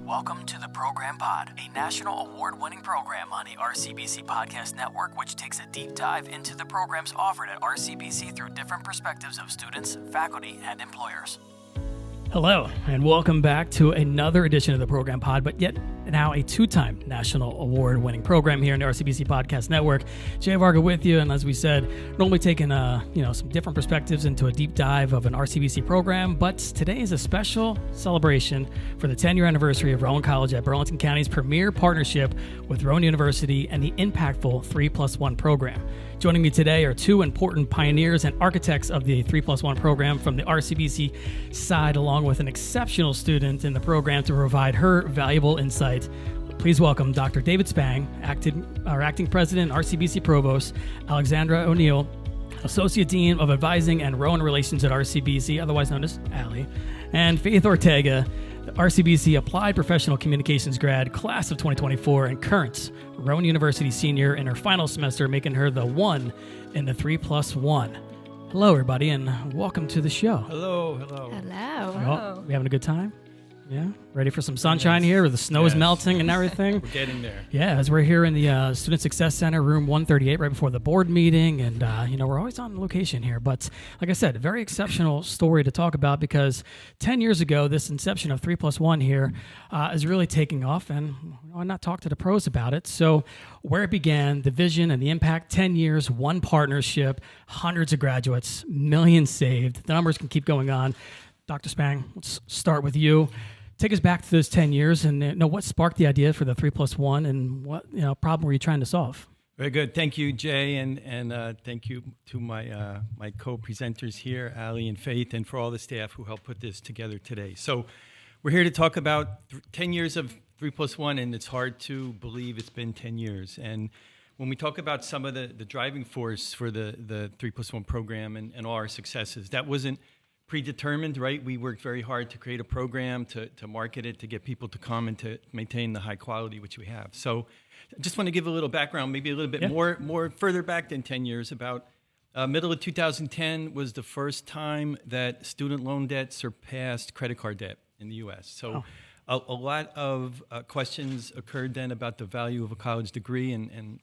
Welcome to the Program Pod, a national award-winning program on the RCBC Podcast Network, which takes a deep dive into the programs offered at RCBC through different perspectives of students, faculty, and employers. Hello, and welcome back to another edition of the Program Pod, but yet now a two-time national award-winning program here in the RCBC Podcast Network. Jay Varga with you, and as we said, normally taking some different perspectives into a deep dive of an RCBC program, but today is a special celebration for the 10-year anniversary of Rowan College at Burlington County's premier partnership with Rowan University and the impactful 3+1 program. Joining me today are two important pioneers and architects of the 3+1 program from the RCBC side, along with an exceptional student in the program to provide her valuable insight. Please welcome Dr. David Spang, acting president, RCBC provost, Alexandra O'Neill, associate dean of advising and Rowan relations at RCBC, otherwise known as Allie, and Faith Ortega, the RCBC Applied Professional Communications grad, class of 2024, and current Rowan University senior in her final semester, making her the one in the 3+1. Hello, everybody, and welcome to the show. Hello. Well, we having a good time? Yeah? Ready for some sunshine here where the snow is melting and everything? We're getting there. Yeah, as we're here in the Student Success Center, room 138, right before the board meeting. And, we're always on location here. But like I said, a very exceptional story to talk about because 10 years ago, this inception of 3+1 here is really taking off. And why not talk to the pros about it? So where it began, the vision and the impact, 10 years, one partnership, hundreds of graduates, millions saved. The numbers can keep going on. Dr. Spang, let's start with you. Take us back to those 10 years and what sparked the idea for the 3+1 and what problem were you trying to solve? Very good. Thank you, Jay, and thank you to my my co-presenters here, Allie and Faith, and for all the staff who helped put this together today. So we're here to talk about 10 years of 3+1, and it's hard to believe it's been 10 years. And when we talk about some of the driving force for the 3+1 program and all our successes, that wasn't predetermined, right? We worked very hard to create a program, to market it, to get people to come and to maintain the high quality which we have. So I just want to give a little background, maybe a little bit more further back than 10 years. About middle of 2010 was the first time that student loan debt surpassed credit card debt in the U.S. So a lot of questions occurred then about the value of a college degree and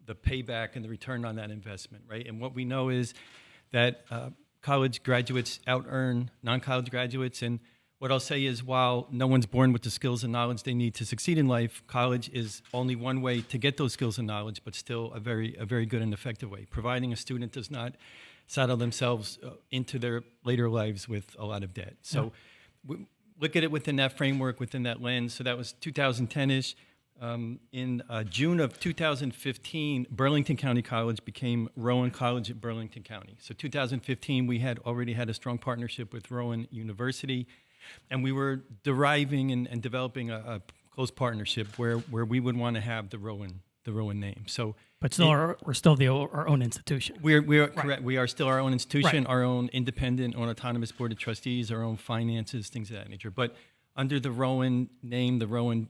the payback and the return on that investment, right? And what we know is that college graduates out-earn non-college graduates, and what I'll say is while no one's born with the skills and knowledge they need to succeed in life, college is only one way to get those skills and knowledge, but still a very good and effective way, providing a student does not saddle themselves into their later lives with a lot of debt. So we look at it within that framework, within that lens. So that was 2010-ish. In June of 2015, Burlington County College became Rowan College at Burlington County. So 2015, we had already had a strong partnership with Rowan University, and we were deriving and developing a close partnership where we would want to have the Rowan name. So, but still, we're still our own institution. We are correct. We are still our own institution, our own independent, own autonomous board of trustees, our own finances, things of that nature. But under the Rowan name, the Rowan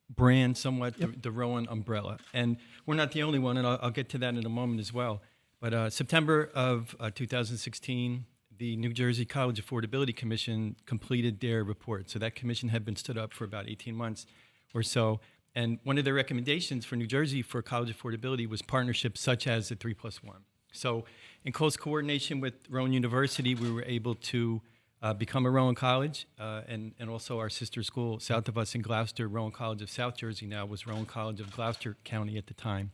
brand, somewhat the Rowan umbrella. And we're not the only one, and I'll get to that in a moment as well. But September of 2016, the New Jersey College Affordability Commission completed their report. So that commission had been stood up for about 18 months or so. And one of their recommendations for New Jersey for college affordability was partnerships such as the 3+1. So in close coordination with Rowan University, we were able to become a Rowan College, and also our sister school south of us in Gloucester, Rowan College of South Jersey now, was Rowan College of Gloucester County at the time.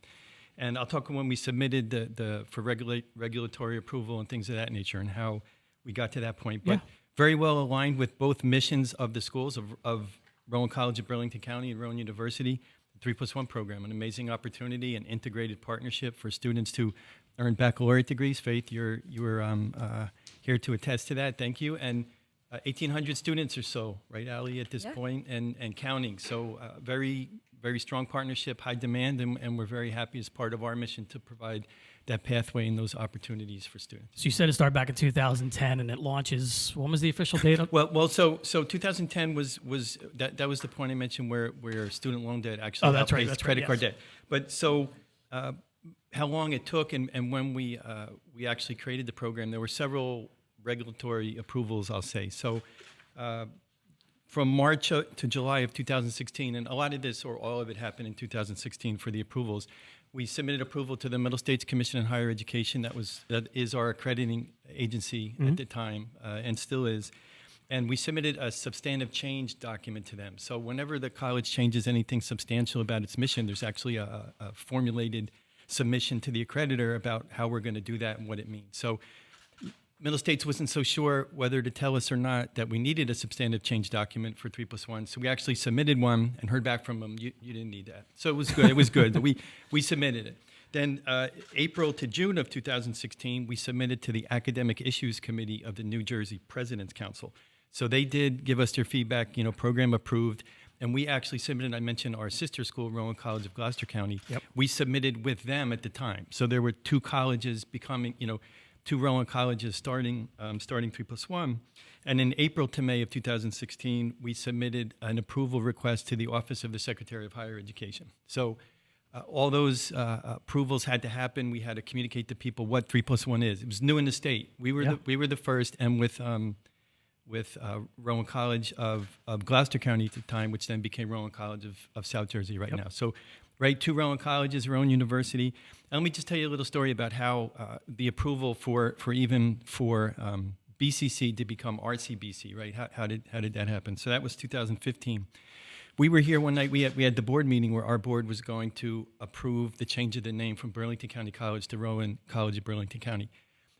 And I'll talk when we submitted for regulatory approval and things of that nature and how we got to that point. But very well aligned with both missions of the schools of Rowan College of Burlington County and Rowan University, the 3+1 program, an amazing opportunity and integrated partnership for students to earn baccalaureate degrees. Faith, you were here to attest to that. Thank you. And 1,800 students or so, right, Allie, at this point, and counting. So very strong partnership, high demand, and we're very happy as part of our mission to provide that pathway and those opportunities for students. So you said it started back in 2010, and it launches. When was the official date? So 2010 was that was the point I mentioned where student loan debt actually outpaced credit card debt. But so how long it took and when we actually created the program, there were several regulatory approvals, I'll say. So from March to July of 2016, and a lot of this or all of it happened in 2016 for the approvals. We submitted approval to the Middle States Commission on Higher Education. That is our accrediting agency at the time and still is. And we submitted a substantive change document to them. So whenever the college changes anything substantial about its mission, there's actually a formulated submission to the accreditor about how we're going to do that and what it means. So Middle States wasn't so sure whether to tell us or not that we needed a substantive change document for 3+1. So we actually submitted one and heard back from them, you didn't need that. So it was good. It was good. We submitted it. Then April to June of 2016, we submitted to the Academic Issues Committee of the New Jersey President's Council. So they did give us their feedback, program approved. And we actually submitted, I mentioned our sister school, Rowan College of Gloucester County. Yep. We submitted with them at the time. So there were two colleges becoming, two Rowan colleges starting 3+1. And in April to May of 2016, we submitted an approval request to the Office of the Secretary of Higher Education. So all those approvals had to happen. We had to communicate to people what 3+1 is. It was new in the state. We were the first, and with Rowan College of Gloucester County at the time, which then became Rowan College of South Jersey now. So, two Rowan colleges, Rowan University. And let me just tell you a little story about how the approval for BCC to become RCBC, right? How did that happen? So that was 2015. We were here one night. We had the board meeting where our board was going to approve the change of the name from Burlington County College to Rowan College of Burlington County.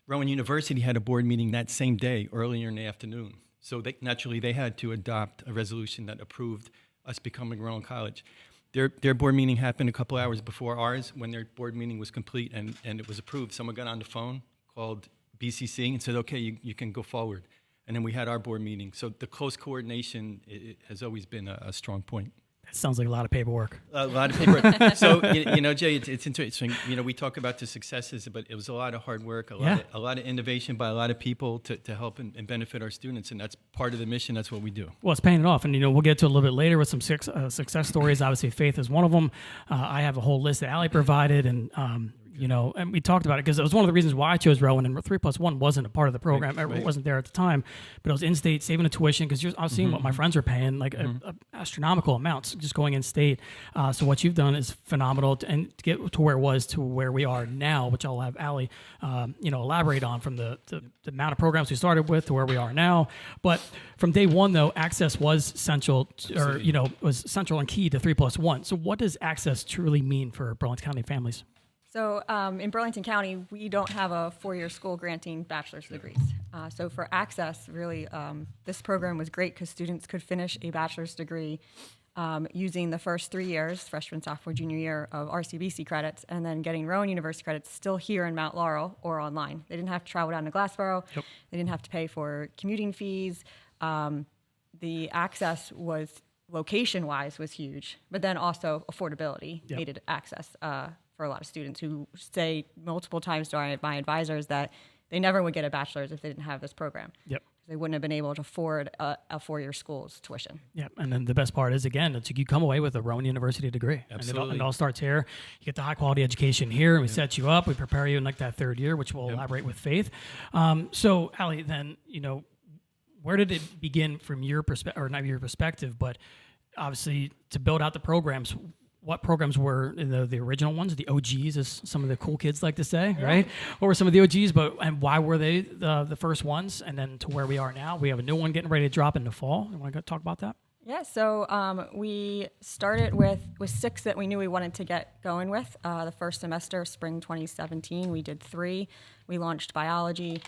Rowan University had a board meeting that same day, earlier in the afternoon. So they had to adopt a resolution that approved us becoming Rowan College. Their board meeting happened a couple hours before ours. When their board meeting was complete and it was approved, someone got on the phone, called BCC, and said, okay, you can go forward. And then we had our board meeting. So the close coordination has always been a strong point. That sounds like a lot of paperwork. A lot of paperwork. So, Jay, it's interesting. We talk about the successes, but it was a lot of hard work, a lot of innovation by a lot of people to help and benefit our students, and that's part of the mission. That's what we do. Well, it's paying it off, and we'll get to a little bit later with some success stories. Obviously, Faith is one of them. I have a whole list that Allie provided, and and we talked about it because it was one of the reasons why I chose Rowan, and 3+1 wasn't a part of the program. It wasn't there at the time, but it was in-state, saving the tuition because I was seeing what my friends were paying, like astronomical amounts just going in-state. So what you've done is phenomenal, and to get to where it was to where we are now, which I'll have Allie, elaborate on from the amount of programs we started with to where we are now. But from day one, though, access was central, was central and key to 3+1. So what does access truly mean for Burlington County families? So in Burlington County, we don't have a four-year school granting bachelor's degrees. So for access, really, this program was great because students could finish a bachelor's degree using the first 3 years, freshman, sophomore, junior year of RCBC credits, and then getting Rowan University credits still here in Mount Laurel or online. They didn't have to travel down to Glassboro. Yep. They didn't have to pay for commuting fees. The access was, location-wise, was huge, but then also affordability made it access for a lot of students who say multiple times to my advisors that they never would get a bachelor's if they didn't have this program. Yep. They wouldn't have been able to afford a four-year school's tuition. Yep. And then the best part is, again, it's you come away with a Rowan University degree. Absolutely. And it all starts here. You get the high-quality education here, and we set you up. We prepare you in like that third year, which we'll elaborate with Faith. So, Allie, then, where did it begin from your perspective, or not your perspective, but obviously to build out the programs? What programs were the original ones, the OGs, as some of the cool kids like to say, right? What were some of the OGs, and why were they the first ones? And then to where we are now, we have a new one getting ready to drop in the fall. You want to talk about that? Yeah, so we started with 6 that we knew we wanted to get going with. The first semester, spring 2017, we did 3. We launched biology,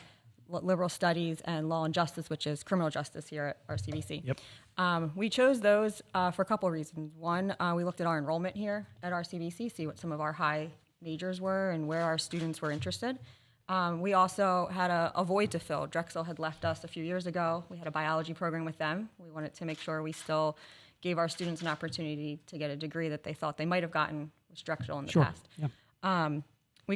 liberal studies, and law and justice, which is criminal justice here at RCBC. Yep. We chose those for a couple of reasons. One, we looked at our enrollment here at RCBC, see what some of our high majors were and where our students were interested. We also had a void to fill. Drexel had left us a few years ago. We had a biology program with them. We wanted to make sure we still gave our students an opportunity to get a degree that they thought they might have gotten with Drexel in the past. Yeah.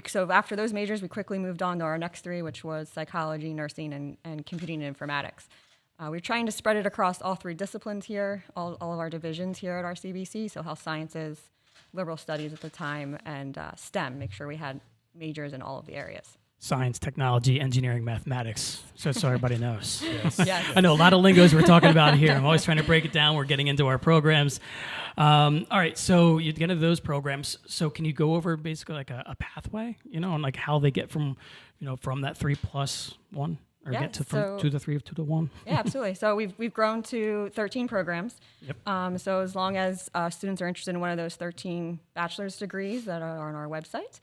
So after those majors, we quickly moved on to our next 3, which was psychology, nursing, and computing and informatics. We're trying to spread it across all 3 disciplines here, all of our divisions here at RCBC, so health sciences, liberal studies at the time, and STEM, make sure we had majors in all of the areas. Science, technology, engineering, mathematics. So everybody knows. Yes. I know a lot of lingos we're talking about here. I'm always trying to break it down. We're getting into our programs. All right, so you get into those programs. So can you go over basically like a pathway, and like how they get from that 3+1 or Yeah, get to so- from 2 to 3 to the 1? Yeah, absolutely. So we've grown to 13 programs. Yep. So as long as students are interested in one of those 13 bachelor's degrees that are on our website,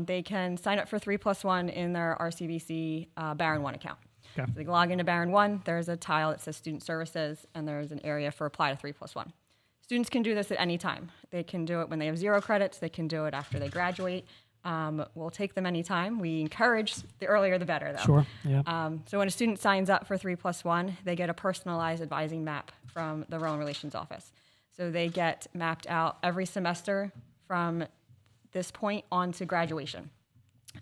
they can sign up for 3+1 in their RCBC Barron 1 account. Okay. So they log into Barron 1, there's a tile that says Student Services, and there's an area for Apply to 3+1. Students can do this at any time. They can do it when they have 0 credits. They can do it after they graduate. We'll take them anytime. We encourage the earlier the better, though. Sure. Yeah. So when a student signs up for 3+1, they get a personalized advising map from the Rowan Relations Office. So they get mapped out every semester from this point on to graduation.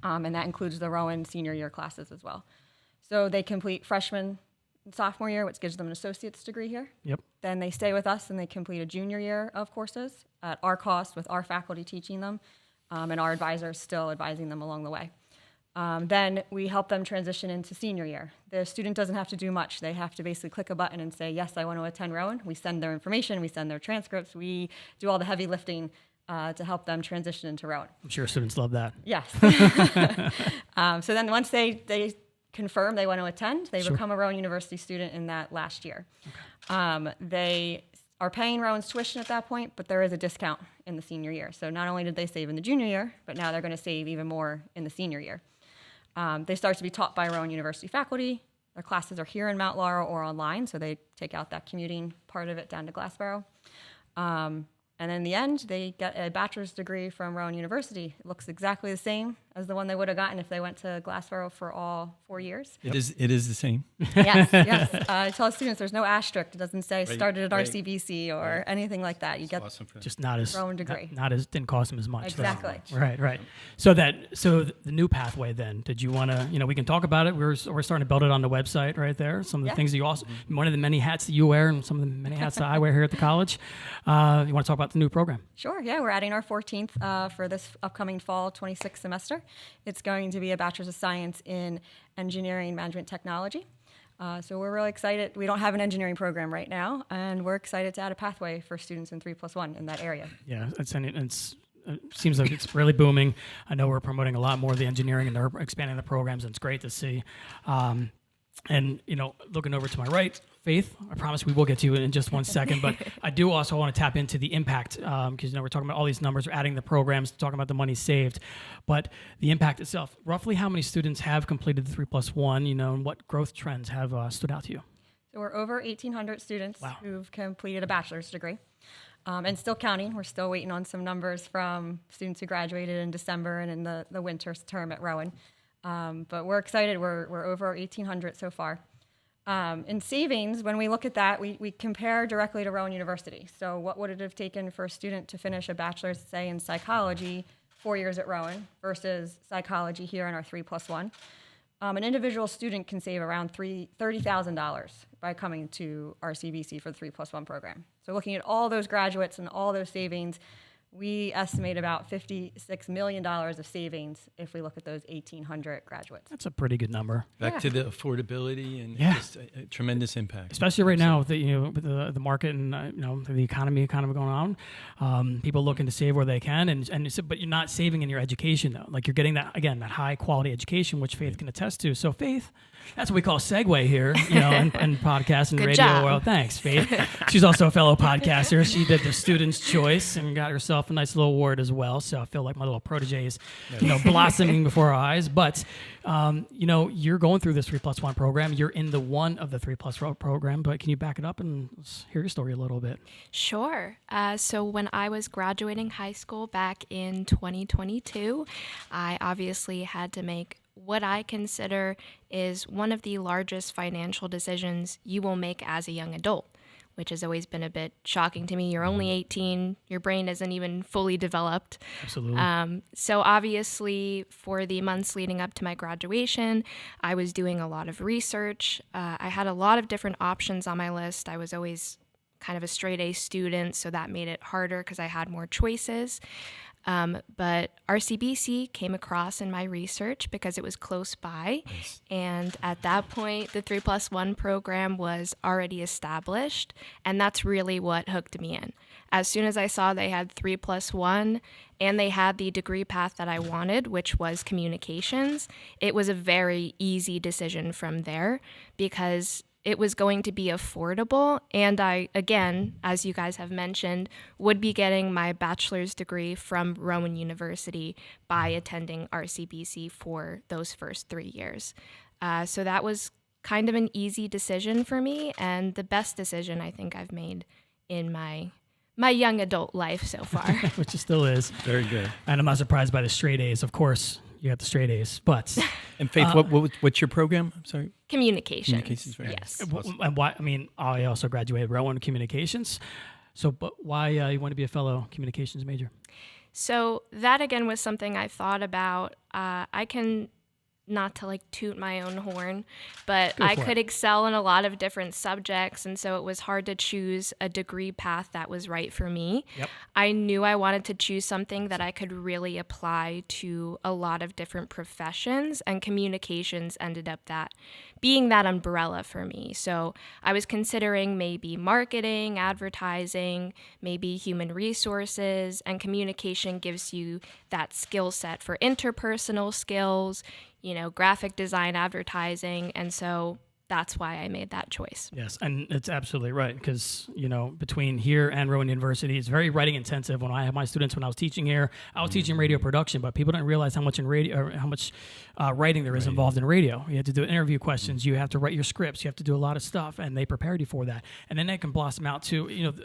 And that includes the Rowan senior year classes as well. So they complete freshman and sophomore year, which gives them an associate's degree here. Yep. Then they stay with us and they complete a junior year of courses at our cost with our faculty teaching them. And our advisors still advising them along the way. Then we help them transition into senior year. The student doesn't have to do much. They have to basically click a button and say, yes, I want to attend Rowan. We send their information, we send their transcripts, we do all the heavy lifting to help them transition into Rowan. I'm sure students love that. Yes. So then once they confirm they want to attend, they become a Rowan University student in that last year. Okay. They are paying Rowan's tuition at that point, but there is a discount in the senior year. So not only did they save in the junior year, but now they're going to save even more in the senior year. They start to be taught by Rowan University faculty. Their classes are here in Mount Laurel or online, so they take out that commuting part of it down to Glassboro. And in the end, they get a bachelor's degree from Rowan University. It looks exactly the same as the one they would have gotten if they went to Glassboro for all 4 years. It is the same. Yes. I tell students there's no asterisk. It doesn't say started at right. RCBC or anything like that. You get Awesome for them. Just not as Rowan degree. Not as didn't cost them as much. though. Exactly. Right. So the new pathway then, did you want to, we can talk about it. We're starting to build it on the website right there. Some of the things that you also, one of the many hats that you wear and some of the many hats that I wear here at the college. You want to talk about the new program? Sure, yeah. We're adding our 14th for this upcoming fall 26 semester. It's going to be a Bachelor's of Science in Engineering Management Technology. So we're really excited. We don't have an engineering program right now, and we're excited to add a pathway for students in 3+1 in that area. Yeah, it seems like it's really booming. I know we're promoting a lot more of the engineering and they're expanding the programs, and it's great to see. And, looking over to my right, Faith, I promise we will get to you in just one second, but I do also want to tap into the impact because, we're talking about all these numbers, we're adding the programs, talking about the money saved, but the impact itself. Roughly how many students have completed the 3+1, and what growth trends have stood out to you? So we're over 1,800 students who've completed a bachelor's degree. And still counting. We're still waiting on some numbers from students who graduated in December and in the winter term at Rowan. But we're excited. We're over 1,800 so far. In savings, when we look at that, we compare directly to Rowan University. So what would it have taken for a student to finish a bachelor's, say, in psychology, 4 years at Rowan, versus psychology here in our 3+1? An individual student can save around $30,000 by coming to RCBC for the 3+1 program. So looking at all those graduates and all those savings, we estimate about $56 million of savings if we look at those 1,800 graduates. That's a pretty good number. Back to the affordability and just a tremendous impact. Especially right now with the market and the economy kind of going on. People looking to save where they can, but you're not saving in your education though. Like you're getting that high quality education, which Faith can attest to. So Faith, that's what we call segue here, and podcast and Good radio. job. Well, thanks, Faith. She's also a fellow podcaster. She did the Student's Choice and got herself a nice little award as well. So I feel like my little protege is, blossoming before our eyes. But, you're going through this 3+1 program. You're in the one of the 3+ program. But can you back it up and let's hear your story a little bit? Sure. So when I was graduating high school back in 2022, I obviously had to make what I consider is one of the largest financial decisions you will make as a young adult, which has always been a bit shocking to me. You're only 18. Your brain isn't even fully developed. Absolutely. So obviously, for the months leading up to my graduation, I was doing a lot of research. I had a lot of different options on my list. I was always kind of a straight A student, so that made it harder because I had more choices. But RCBC came across in my research because it was close by. Nice. And at that point, the 3+1 program was already established. And that's really what hooked me in. As soon as I saw they had 3+1 and they had the degree path that I wanted, which was communications, it was a very easy decision from there because it was going to be affordable. And I, again, as you guys have mentioned, would be getting my bachelor's degree from Rowan University by attending RCBC for those first 3 years. So that was kind of an easy decision for me and the best decision I think I've made in my young adult life so far. Which it still is. Very good. And I'm not surprised by the straight A's. Of course, you got the straight A's, but And Faith, what's your program? I'm sorry. Communications. Right? Yes. and why? I mean, I also graduated Rowan Communications. So, but why you want to be a fellow communications major? So that again was something I thought about. I can, not to like toot my own horn, but I could excel in a lot of different subjects. And so it was hard to choose a degree path that was right for me. Yep. I knew I wanted to choose something that I could really apply to a lot of different professions, and communications ended up being that umbrella for me. So I was considering maybe marketing, advertising, maybe human resources, and communication gives you that skill set for interpersonal skills, graphic design, advertising. And so that's why I made that choice. Yes, and it's absolutely right because, between here and Rowan University, it's very writing intensive. When I had my students, when I was teaching here, I was teaching radio production, but people didn't realize how much writing there is involved in radio. You have to do interview questions. You have to write your scripts. You have to do a lot of stuff, and they prepared you for that. And then they can blossom out to,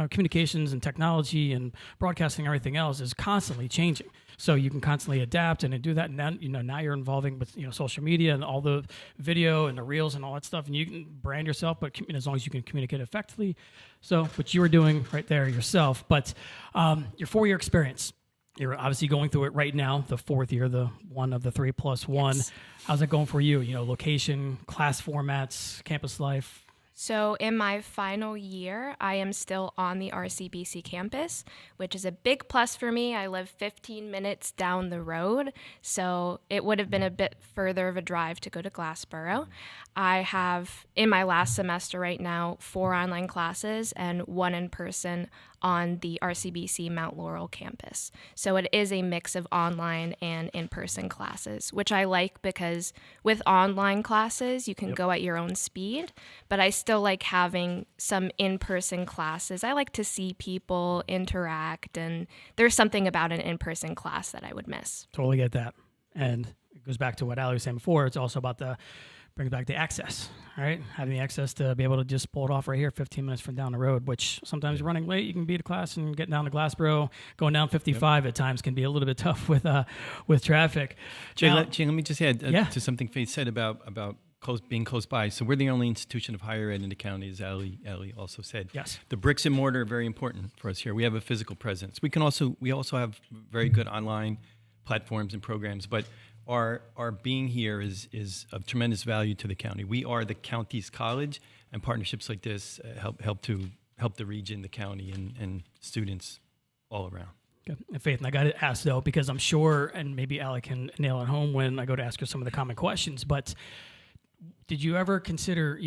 communications and technology and broadcasting and everything else is constantly changing. So you can constantly adapt and do that. And then, now you're involving with, social media and all the video and the reels and all that stuff. And you can brand yourself, but as long as you can communicate effectively. So what you were doing right there yourself, but your 4-year experience, you're obviously going through it right now, the 4th year, the one of the 3+1. Yes. How's it going for you? Location, class formats, campus life? So in my final year, I am still on the RCBC campus, which is a big plus for me. I live 15 minutes down the road, so it would have been a bit further of a drive to go to Glassboro. I have, in my last semester right now, 4 online classes and 1 in person on the RCBC Mount Laurel campus. So it is a mix of online and in-person classes, which I like because with online classes, you can go at your own speed, but I still like having some in-person classes. I like to see people interact, and there's something about an in-person class that I would miss. Totally get that. And it goes back to what Ali was saying before. It's also about brings back the access, right? Having the access to be able to just pull it off right here 15 minutes from down the road, which sometimes you're running late, you can be to class and getting down to Glassboro, going down 55 at times can be a little bit tough with traffic. Jay, Now, let me just add to something Faith said about being close by. So we're the only institution of higher ed in the county, as Ali also said. Yes. The bricks and mortar are very important for us here. We have a physical presence. We also have very good online platforms and programs, but our being here is of tremendous value to the county. We are the county's college, and partnerships like this help the region, the county, and students all around. Good. And Faith, and I got to ask though, because I'm sure, and maybe Ali can nail it home when I go to ask her some of the common questions, but did you ever consider,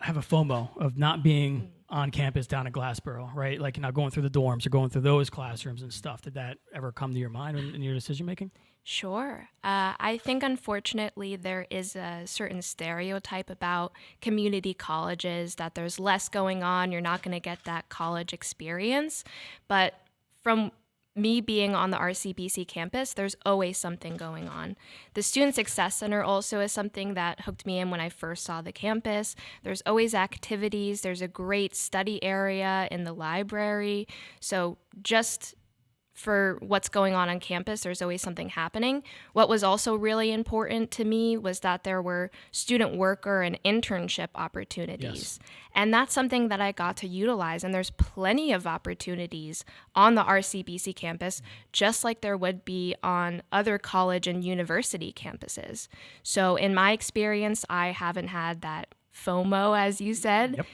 have a FOMO of not being on campus down at Glassboro, right? Like going through the dorms or going through those classrooms and stuff. Did that ever come to your mind in your decision making? Sure. I think, unfortunately, there is a certain stereotype about community colleges that there's less going on. You're not going to get that college experience. But from me being on the RCBC campus, there's always something going on. The Student Success Center also is something that hooked me in when I first saw the campus. There's always activities. There's a great study area in the library. So just for what's going on campus, there's always something happening. What was also really important to me was that there were student worker and internship opportunities. Yes. And that's something that I got to utilize. And there's plenty of opportunities on the RCBC campus, just like there would be on other college and university campuses. So in my experience, I haven't had that FOMO, as you said. Yep.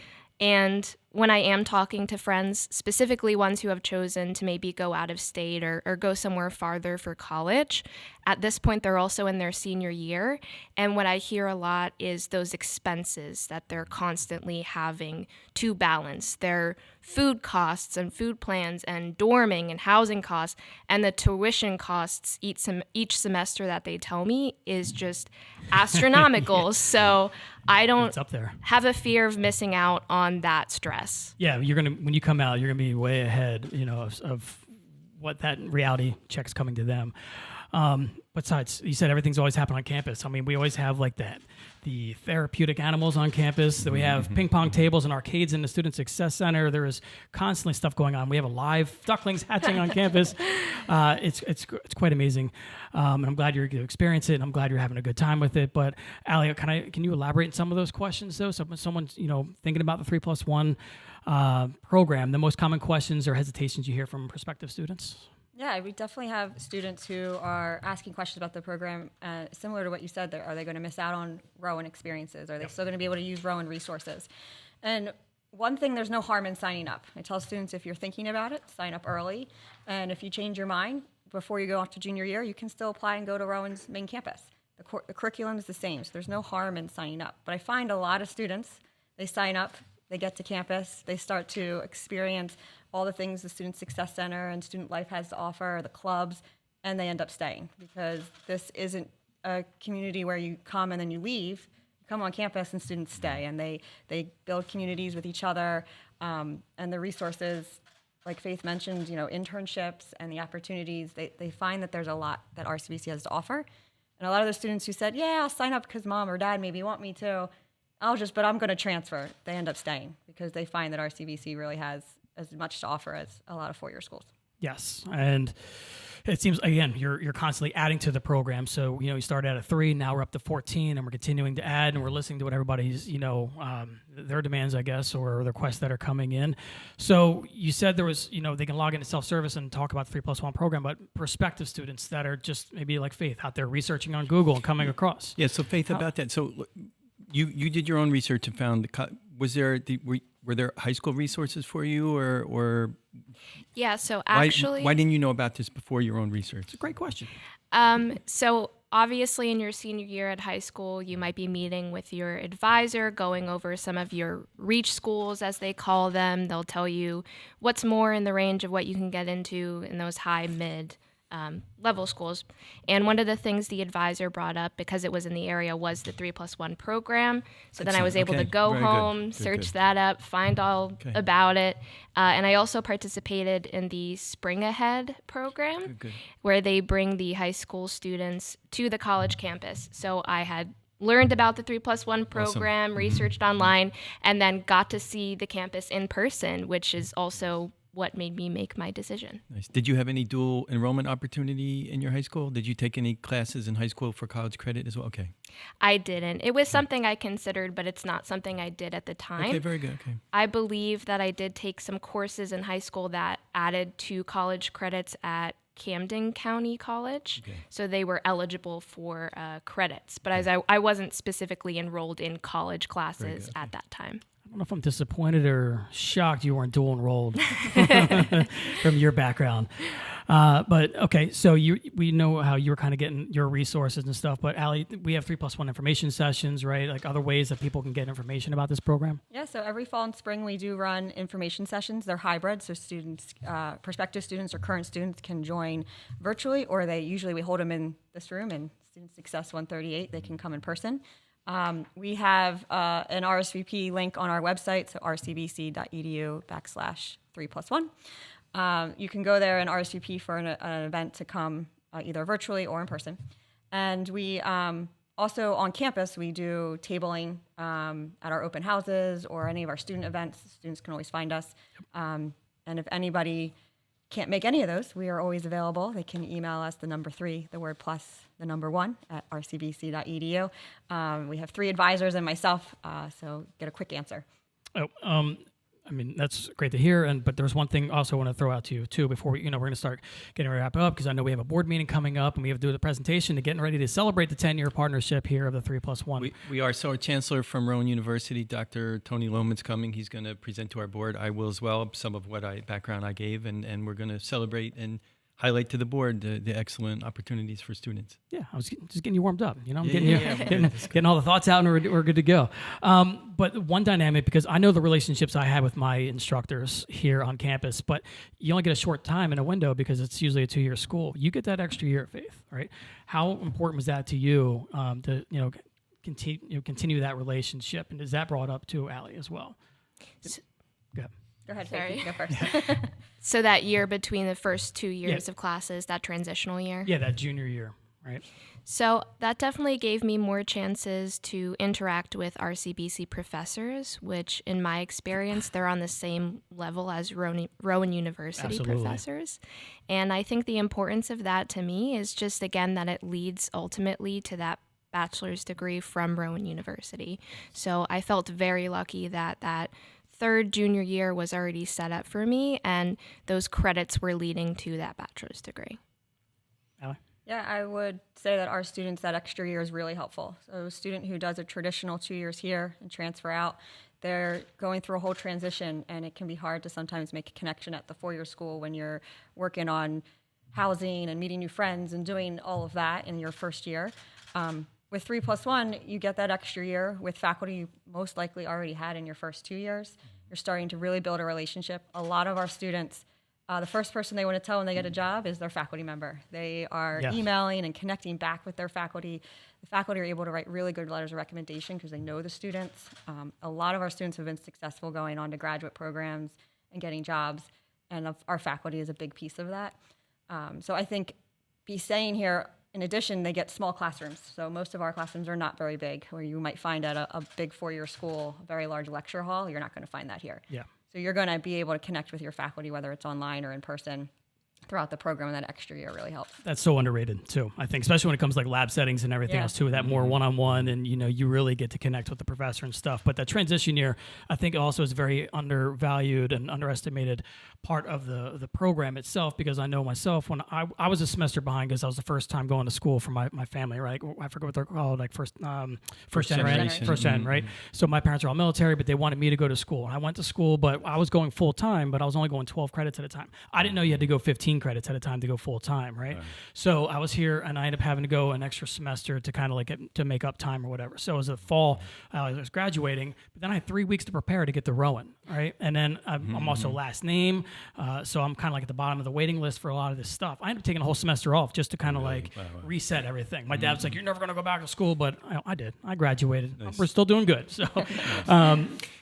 And when I am talking to friends, specifically ones who have chosen to maybe go out of state or go somewhere farther for college, at this point they're also in their senior year. And what I hear a lot is those expenses that they're constantly having to balance their food costs and food plans and dorming and housing costs, and the tuition costs each semester that they tell me is just astronomical. So I don't It's up there. have a fear of missing out on that stress. Yeah, when you come out, you're gonna be way ahead, of what that reality check's coming to them. Besides, you said everything's always happening on campus. I mean, we always have like the therapeutic animals on campus. That we have ping pong tables and arcades in the Student Success Center. There is constantly stuff going on. We have a live ducklings hatching on campus. It's quite amazing. And I'm glad you're going to experience it. And I'm glad you're having a good time with it. But Ali, can you elaborate on some of those questions though? So when someone's thinking about the 3+1 program, the most common questions or hesitations you hear from prospective students. Yeah, we definitely have students who are asking questions about the program, similar to what you said. Are they going to miss out on Rowan experiences? Are they still going to be able to use Rowan resources? And one thing, there's no harm in signing up. I tell students, if you're thinking about it, sign up early. And if you change your mind before you go off to junior year, you can still apply and go to Rowan's main campus. The curriculum is the same, so there's no harm in signing up. But I find a lot of students, they sign up, they get to campus, they start to experience all the things the Student Success Center and Student Life has to offer, the clubs, and they end up staying because this isn't a community where you come and then you leave. You come on campus and students stay, and they build communities with each other, and the resources, like Faith mentioned, internships and the opportunities, they find that there's a lot that RCBC has to offer. And a lot of the students who said, yeah, I'll sign up because mom or dad maybe want me to, but I'm going to transfer, they end up staying because they find that RCBC really has as much to offer as a lot of four-year schools. Yes, and it seems, again, you're constantly adding to the program. So, you started at 3, now we're up to 14, and we're continuing to add, and we're listening to what everybody's, their demands, I guess, or the requests that are coming in. So you said there was, they can log into self-service and talk about the 3+1 program, but prospective students that are just maybe like Faith out there researching on Google and coming across. Yeah, so Faith, about that. So you did your own research and found were there high school resources for you or Yeah, so actually, why didn't you know about this before your own research? It's a great question. So obviously in your senior year at high school, you might be meeting with your advisor, going over some of your reach schools, as they call them. They'll tell you what's more in the range of what you can get into in those high, mid level schools. And one of the things the advisor brought up, because it was in the area, was the 3+1 program. So then I was able to go home, search that up, find all about it. And I also participated in the Spring Ahead program, where they bring the high school students to the college campus. So I had learned about the 3+1 program, researched online, and then got to see the campus in person, which is also what made me make my decision. Nice. Did you have any dual enrollment opportunity in your high school? Did you take any classes in high school for college credit as well? Okay. I didn't. It was something I considered, but it's not something I did at the time. Okay, very good. Okay. I believe that I did take some courses in high school that added to college credits at Camden County College. Okay. So they were eligible for credits. But as I wasn't specifically enrolled in college classes at that time. I don't know if I'm disappointed or shocked you weren't dual enrolled from your background. But okay, so we know how you were kind of getting your resources and stuff, but Ali, we have 3+1 information sessions, right? Like other ways that people can get information about this program? Yeah, so every fall and spring we do run information sessions. They're hybrid, so students, prospective students or current students can join virtually, or we hold them in this room in Student Success 138. They can come in person. We have an RSVP link on our website, so rcbc.edu/3+1. You can go there and RSVP for an event to come either virtually or in person. And we also on campus, we do tabling at our open houses or any of our student events. Students can always find us. And if anybody can't make any of those, we are always available. They can email us the number 3, the word plus, the number 1 at rcbc.edu. We have 3 advisors and myself, so get a quick answer. I I mean, that's great to hear. But there's one thing also I want to throw out to you too before we're going to start getting ready to wrap it up, because I know we have a board meeting coming up and we have to do the presentation to getting ready to celebrate the 10-year partnership here of the 3+1. We are. So our chancellor from Rowan University, Dr. Tony Lohman's coming. He's going to present to our board. I will as well, some of what background I gave, and we're going to celebrate and highlight to the board the excellent opportunities for students. Yeah, I was just getting you warmed up. I'm getting all the thoughts out, and we're good to go. But one dynamic, because I know the relationships I had with my instructors here on campus, but you only get a short time in a window because it's usually a 2-year school. You get that extra year of Faith, right? How important was that to you to continue that relationship, and is that brought up to Allie as well? Go ahead. Go ahead, Sorry. Faith, you go first. So that year between the first 2 years of classes, that transitional year? Yeah, that junior year, right? So that definitely gave me more chances to interact with RCBC professors, which in my experience, they're on the same level as Rowan University Absolutely. professors. And I think the importance of that to me is just, again, that it leads ultimately to that bachelor's degree from Rowan University. So I felt very lucky that third junior year was already set up for me, and those credits were leading to that bachelor's degree. Allie? Yeah, I would say that our students, that extra year is really helpful. So a student who does a traditional 2 years here and transfer out, they're going through a whole transition, and it can be hard to sometimes make a connection at the 4-year school when you're working on housing and meeting new friends and doing all of that in your first year. With 3+1, you get that extra year with faculty you most likely already had in your first 2 years. You're starting to really build a relationship. A lot of our students, the first person they want to tell when they get a job is their faculty member. They are emailing and connecting back with their faculty. The faculty are able to write really good letters of recommendation because they know the students. A lot of our students have been successful going on to graduate programs and getting jobs, and our faculty is a big piece of that. So I think saying here, in addition, they get small classrooms. So most of our classrooms are not very big, where you might find at a big 4-year school, a very large lecture hall. You're not going to find that here. Yeah. So you're going to be able to connect with your faculty, whether it's online or in person, throughout the program, and that extra year really helps. That's so underrated too, I think, especially when it comes to like lab settings and everything else too, that more one-on-one, and you really get to connect with the professor and stuff. But that transition year, I think also is very undervalued and underestimated part of the program itself, because I know myself, when I was a semester behind because I was the first time going to school for my family, right? I forget what they're called, like first gen, right? So my parents are all military, but they wanted me to go to school. I went to school, but I was going full time, but I was only going 12 credits at a time. I didn't know you had to go 15 credits at a time to go full time, right? So I was here, and I ended up having to go an extra semester to kind of like to make up time or whatever. So it was a fall, I was graduating, but then I had 3 weeks to prepare to get to Rowan, right? And then I'm also last name, so I'm kind of like at the bottom of the waiting list for a lot of this stuff. I ended up taking a whole semester off just to kind of reset everything. My dad's like, "You're never going to go back to school," but I did. I graduated. Nice. We're still doing good. So.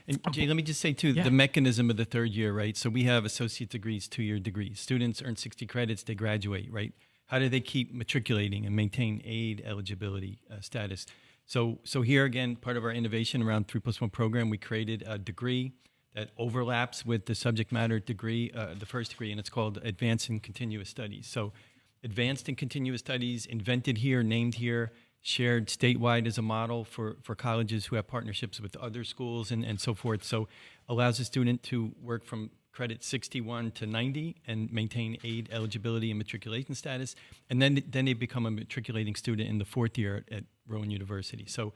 And Jay, let me just say too, the mechanism of the third year, right? So we have associate degrees, 2-year degrees. Students earn 60 credits, they graduate, right? How do they keep matriculating and maintain aid eligibility status? So here again, part of our innovation around 3+1 program, we created a degree that overlaps with the subject matter degree, the first degree, and it's called Advanced and Continuous Studies. So Advanced and Continuous Studies, invented here, named here, shared statewide as a model for colleges who have partnerships with other schools and so forth. So allows a student to work from credit 61 to 90 and maintain aid eligibility and matriculation status. And then they become a matriculating student in the 4th year at Rowan University. So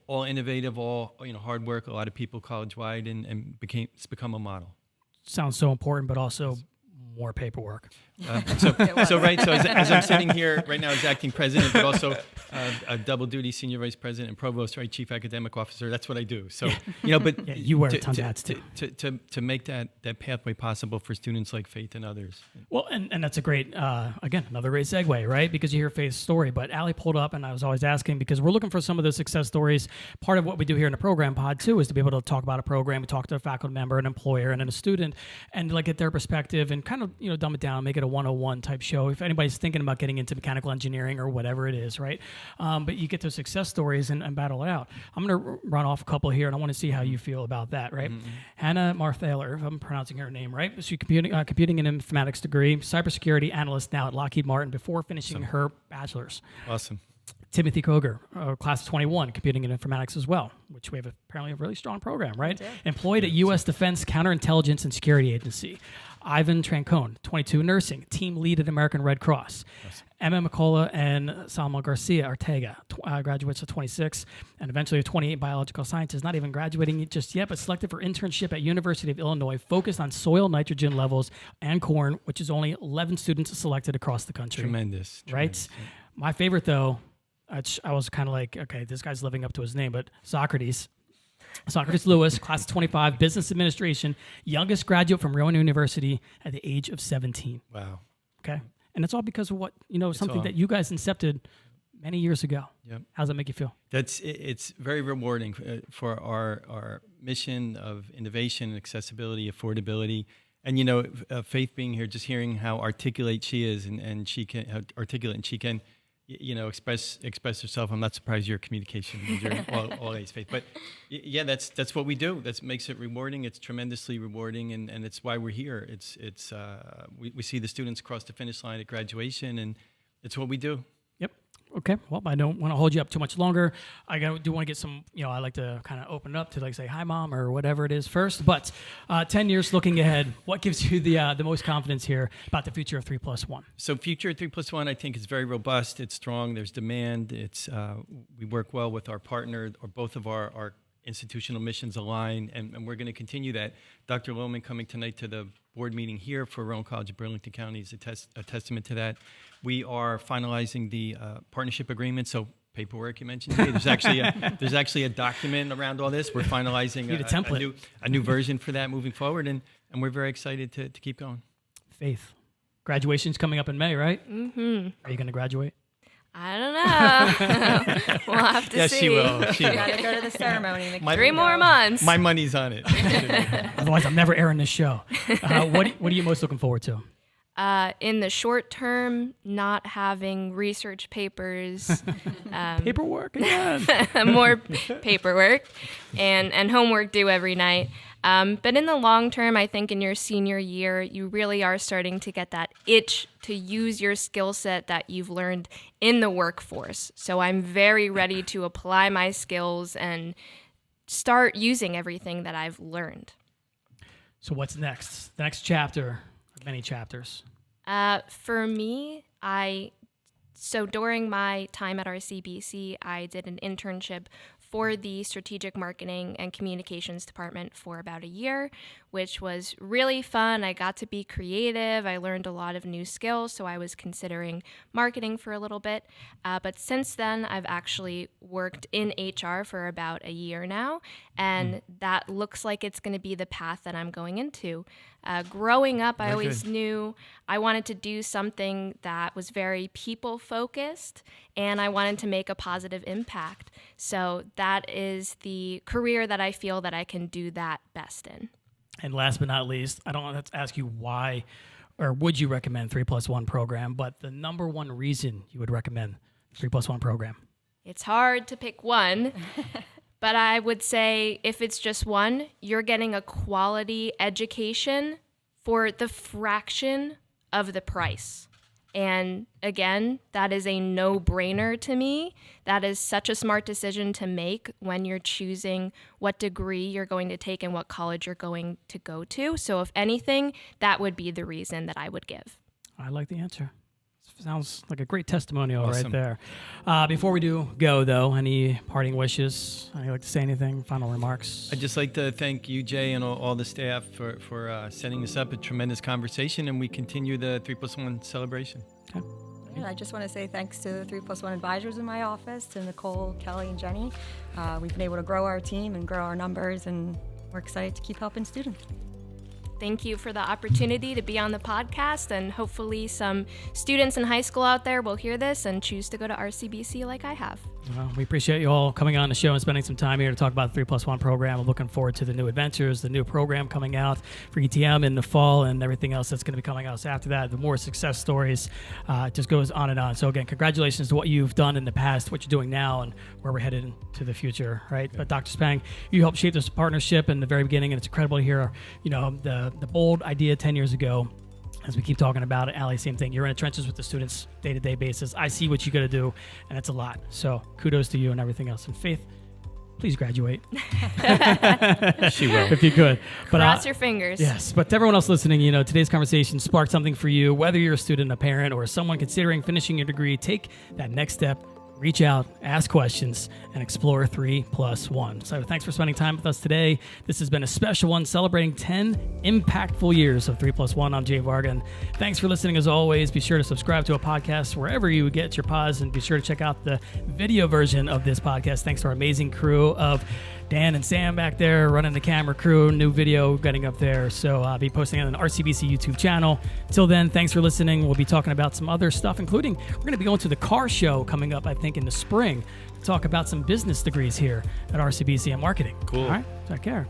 all innovative, all hard work, a lot of people college-wide, and it's become a model. Sounds so important, but also more paperwork. So as I'm sitting here right now as acting president, but also a double duty senior vice president and provost, right, chief academic officer. That's what I do. So but you wear tons of hats too. To make that pathway possible for students like Faith and others. Well, and that's a great again, another great segue, right? Because you hear Faith's story, but Allie pulled up, and I was always asking because we're looking for some of the success stories. Part of what we do here in the program pod too is to be able to talk about a program. We talk to a faculty member, an employer, and then a student, and like get their perspective and kind of dumb it down, make it a 101 type show. If anybody's thinking about getting into mechanical engineering or whatever it is, right? But you get those success stories and battle it out. I'm going to run off a couple here, and I want to see how you feel about that, right? Mm-hmm. Hannah Marthaler, if I'm pronouncing her name right, she's computing and informatics degree, cybersecurity analyst now at Lockheed Martin before finishing her bachelor's. Awesome. Timothy Koger, class of 21, computing and informatics as well, which we have apparently a really strong program, right? Employed at U.S. Defense Counterintelligence and Security Agency. Ivan Trancone, 22, nursing, team lead at American Red Cross. Awesome. Emma McCullough and Salma Garcia Ortega, graduates of 26, and eventually a 28 biological scientist, not even graduating just yet, but selected for internship at University of Illinois, focused on soil nitrogen levels and corn, which is only 11 students selected across the country. Tremendous. Right? Yeah. My favorite, though, I was kind of like, okay, this guy's living up to his name, but Socrates Lewis, class of 25, business administration, youngest graduate from Rowan University at the age of 17. Wow. Okay. And it's all because of what, something that you guys incepted many years ago. Yep. How does that make you feel? It's very rewarding for our mission of innovation, accessibility, affordability. And, Faith being here, just hearing how articulate she is and she can express herself. I'm not surprised you're a communication major all A's, Faith. But yeah, that's what we do. That makes it rewarding. It's tremendously rewarding, and it's why we're here. We see the students cross the finish line at graduation, and it's what we do. Yep. Okay. Well, I don't want to hold you up too much longer. I do want to get some, I like to kind of open it up to say hi, Mom, or whatever it is first. But 10 years looking ahead, what gives you the most confidence here about the future of 3+1? So future of 3+1, I think, is very robust. It's strong. There's demand. We work well with our partner, or both of our institutional missions align, and we're going to continue that. Dr. Lohman coming tonight to the board meeting here for Rowan College of Burlington County is a testament to that. We are finalizing the partnership agreement, so paperwork you mentioned today. There's actually a document around all this. We're finalizing a template. a new version for that moving forward, and we're very excited to keep going. Faith, graduation's coming up in May, right? Mm-hmm. Are you going to graduate? I don't know. We'll have to see. Yes, she will. Gotta go to the ceremony. 3 more months. My money's on it. Otherwise, I'm never airing this show. What are you most looking forward to? In the short term, not having research papers. Paperwork again. More paperwork and homework due every night. But in the long term, I think in your senior year, you really are starting to get that itch to use your skill set that you've learned in the workforce. So I'm very ready to apply my skills and start using everything that I've learned. So what's next? The next chapter, many chapters. For me, so during my time at RCBC, I did an internship for the strategic marketing and communications department for about a year, which was really fun. I got to be creative. I learned a lot of new skills, so I was considering marketing for a little bit. But since then, I've actually worked in HR for about a year now, and that looks like it's going to be the path that I'm going into. Growing up, I always knew I wanted to do something that was very people-focused, and I wanted to make a positive impact. So that is the career that I feel that I can do that best in. And last but not least, I don't want to ask you why or would you recommend 3+1 program, but the number one reason you would recommend 3+1 program. It's hard to pick one. But I would say if it's just one, you're getting a quality education for the fraction of the price. And again, that is a no-brainer to me. That is such a smart decision to make when you're choosing what degree you're going to take and what college you're going to go to. So if anything, that would be the reason that I would give. I like the answer. Sounds like a great testimonial Awesome. right there. Before we do go, though, any parting wishes? Would you like to say anything? Final remarks? I'd just like to thank you, Jay, and all the staff for setting this up. A tremendous conversation, and we continue the 3+1 celebration. Okay. Yeah, I just want to say thanks to the 3+1 advisors in my office, to Nicole, Kelly, and Jenny. We've been able to grow our team and grow our numbers, and we're excited to keep helping students. Thank you for the opportunity to be on the podcast, and hopefully some students in high school out there will hear this and choose to go to RCBC like I have. Well, we appreciate you all coming on the show and spending some time here to talk about the 3+1 program. I'm looking forward to the new adventures, the new program coming out for ETM in the fall, and everything else that's going to be coming out after that. The more success stories, it just goes on and on. So again, congratulations to what you've done in the past, what you're doing now, and where we're headed into the future, right? But Dr. Spang, you helped shape this partnership in the very beginning, and it's incredible to hear, the bold idea 10 years ago as we keep talking about it, Allie, same thing. You're in the trenches with the students day-to-day basis. I see what you got to do, and it's a lot. So kudos to you and everything else. And Faith, please graduate. She will. If you could. But, Cross your fingers. Yes, but to everyone else listening, today's conversation sparked something for you. Whether you're a student, a parent, or someone considering finishing your degree, take that next step. Reach out, ask questions, and explore 3+1. So thanks for spending time with us today. This has been a special one celebrating 10 impactful years of 3+1. I'm Jay Varga. And thanks for listening as always. Be sure to subscribe to a podcast wherever you get your pods, and be sure to check out the video version of this podcast. Thanks to our amazing crew of Dan and Sam back there running the camera crew, new video getting up there. So I'll be posting on an RCBC YouTube channel. Till then, thanks for listening. We'll be talking about some other stuff, including we're going to be going to the car show coming up, I think, in the spring to talk about some business degrees here at RCBC and marketing. Cool. All right. Take care.